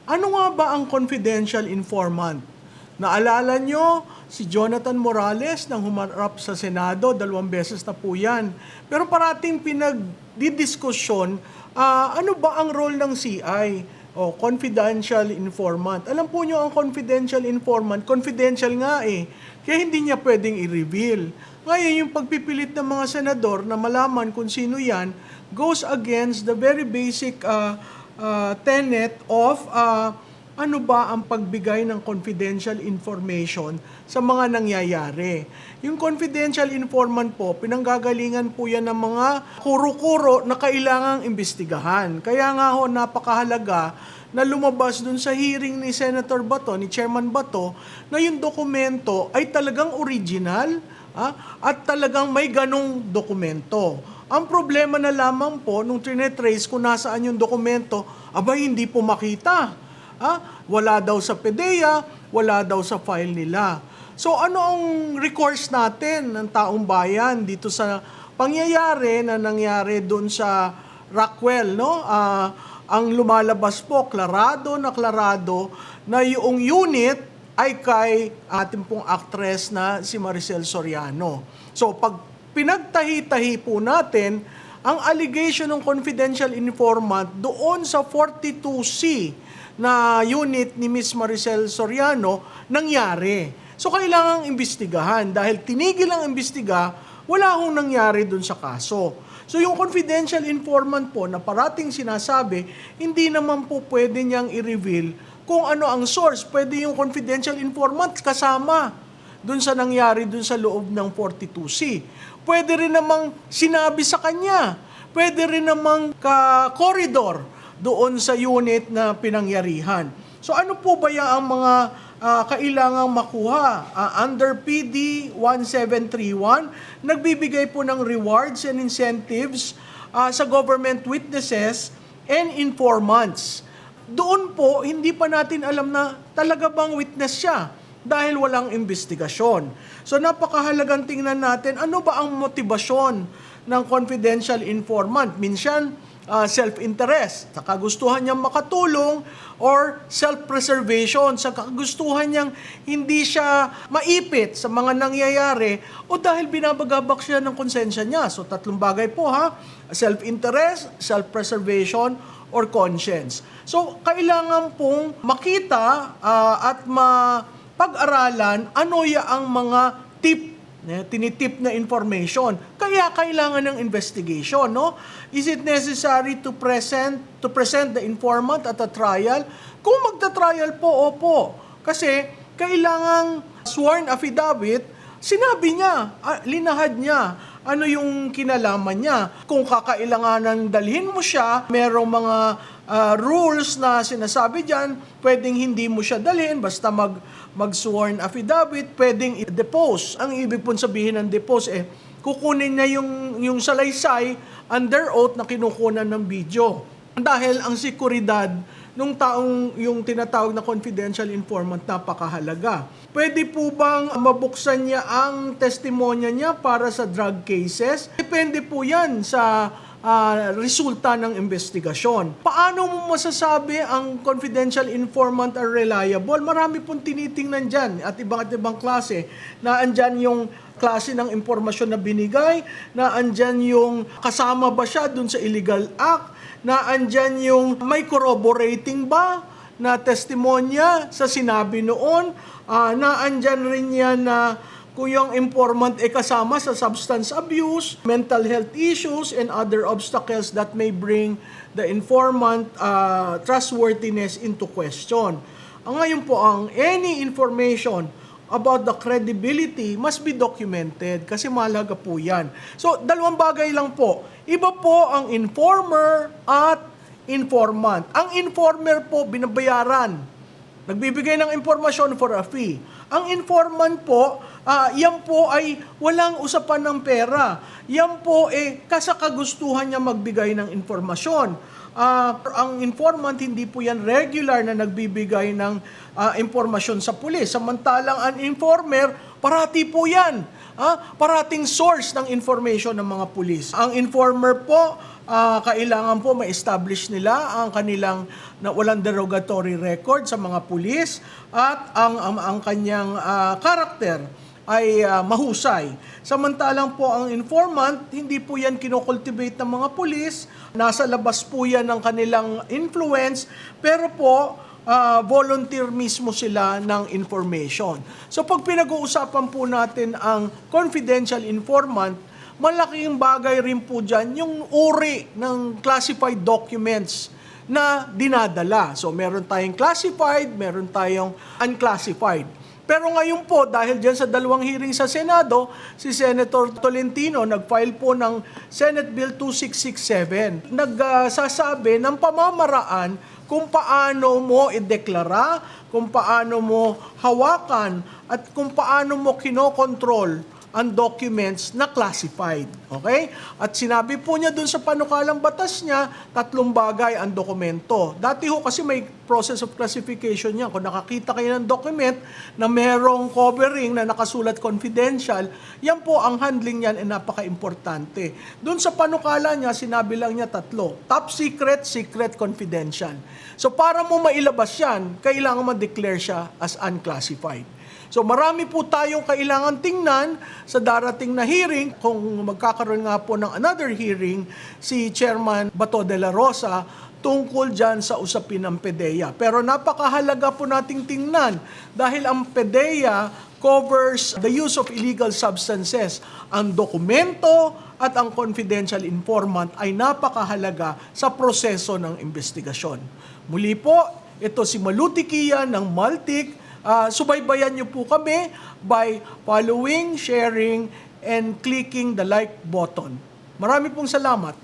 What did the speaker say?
Ano nga ba ang confidential informant? Naalala nyo, si Jonathan Morales nang humarap sa Senado, 2 beses na po yan. Pero parating pinagdidiskusyon, ano ba ang role ng CI? O confidential informant. Alam po nyo, ang confidential informant, confidential nga eh. Kaya hindi niya pwedeng i-reveal. Ngayon, yung pagpipilit ng mga senador na malaman kung sino yan, goes against the very basic tenet of ano ba ang pagbigay ng confidential information sa mga nangyayari. Yung confidential informant po, pinanggagalingan po yan ng mga kuro-kuro na kailangang imbestigahan. Kaya nga ho, napakahalaga na lumabas dun sa hearing ni Senator Bato, ni Chairman Bato, na yung dokumento ay talagang original at talagang may ganong dokumento. Ang problema na lamang po, nung trinetrace kung nasaan yung dokumento, abay hindi po makita. Wala daw sa PDEA, wala daw sa file nila. So ano ang recourse natin ng taong bayan dito sa pangyayari na nangyari doon sa Rockwell, no? Ang lumalabas po, klarado na yung unit ay kay ating pong actress na si Maricel Soriano. So pag pinagtahi-tahi po natin ang allegation ng confidential informant doon sa 42C na unit ni Miss Maricel Soriano nangyari. So kailangang imbestigahan dahil tinigil ang imbestiga, wala hong nangyari dun sa kaso. So yung confidential informant po na parating sinasabi, hindi naman po pwede niyang i-reveal kung ano ang source. Pwede yung confidential informant kasama dun sa nangyari dun sa loob ng 42C. Pwede rin namang sinabi sa kanya. Pwede rin namang ka-corridor doon sa unit na pinangyarihan. So ano po ba ang mga kailangang makuha? Under PD 1731, nagbibigay po ng rewards and incentives sa government witnesses and informants. Doon po, hindi pa natin alam na talaga bang witness siya dahil walang investigasyon. So napakahalagang tingnan natin, ano ba ang motibasyon ng confidential informant? Minsan, self-interest, sa kagustuhan niyang makatulong, or self-preservation, sa kagustuhan niyang hindi siya maipit sa mga nangyayari, o dahil binabagabak siya ng konsensya niya. So, 3 bagay po self-interest, self-preservation, or conscience. So, kailangan pong makita at mapag-aralan ano ang mga tinitip na information. Kaya kailangan ng investigation, no? Is it necessary to present the informant at a trial? Kung magta-trial po, opo. Kasi kailangang sworn affidavit, sinabi niya, linahad niya, ano yung kinalaman niya. Kung kakailanganan dalhin mo siya, merong mga rules na sinasabi dyan, pwedeng hindi mo siya dalhin, basta mag-sworn affidavit, pwedeng i-depose. Ang ibig pong sabihin ng depose, kukunin niya yung salaysay under oath na kinukunan ng video. Dahil ang sekuridad nung taong yung tinatawag na confidential informant napakahalaga. Pwede po bang mabuksan niya ang testimonya niya para sa drug cases? Depende po yan sa resulta ng investigasyon. Paano mo masasabi ang confidential informant are reliable? Marami pong tinitingnan dyan at ibang klase na andyan yung klase ng impormasyon na binigay, na andyan yung kasama ba siya dun sa illegal act, na andyan yung may corroborating ba na testimonya sa sinabi noon, na andyan rin yan na kung yung informant kasama sa substance abuse, mental health issues, and other obstacles that may bring the informant trustworthiness into question. Ngayon po, any information about the credibility must be documented kasi mahalaga po yan. So, 2 bagay lang po. Iba po ang informer at informant. Ang informer po, binabayaran. Nagbibigay ng informasyon for a fee. Ang informant po, yan po ay walang usapan ng pera. Yan po kasakagustuhan niya magbigay ng informasyon. Ang informant, hindi po yan regular na nagbibigay ng impormasyon sa pulis. Samantalang ang informer, parati po yan. parating source ng information ng mga pulis. Ang informer po, kailangan po ma-establish nila ang kanilang walang derogatory record sa mga pulis at ang kanyang karakter ay mahusay. Samantalang po ang informant, hindi po yan kinocultivate ng mga pulis, nasa labas po yan ng kanilang influence, pero po volunteer mismo sila ng information. So pag pinag-uusapan po natin ang confidential informant, malaking bagay rin po dyan yung uri ng classified documents na dinadala. So meron tayong classified, meron tayong unclassified. Pero ngayon po, dahil dyan sa dalawang hearing sa Senado, si Senator Tolentino nag-file po ng Senate Bill 2667. Nagsasabi ng pamamaraan kung paano mo ideklara, kung paano mo hawakan, at kung paano mo kinokontrol ang documents na classified. Okay? At sinabi po niya dun sa panukalang batas niya, 3 bagay ang dokumento. Dati ho kasi may process of classification niya. Kung nakakita kayo ng document na merong covering na nakasulat confidential, yan po ang handling niyan ay napaka-importante. Dun sa panukala niya, sinabi lang niya 3. Top secret, secret, confidential. So para mo mailabas yan, kailangan ma-declare siya as unclassified. So marami po tayong kailangan tingnan sa darating na hearing. Kung magkakaroon nga po ng another hearing, si Chairman Bato de la Rosa tungkol dyan sa usapin ng PDEA. Pero napakahalaga po nating tingnan dahil ang PDEA covers the use of illegal substances. Ang dokumento at ang confidential informant ay napakahalaga sa proseso ng investigasyon. Muli po, ito si Maluti Kian ng Maltic. Subaybayan niyo po kami by following, sharing, and clicking the like button. Marami pong salamat.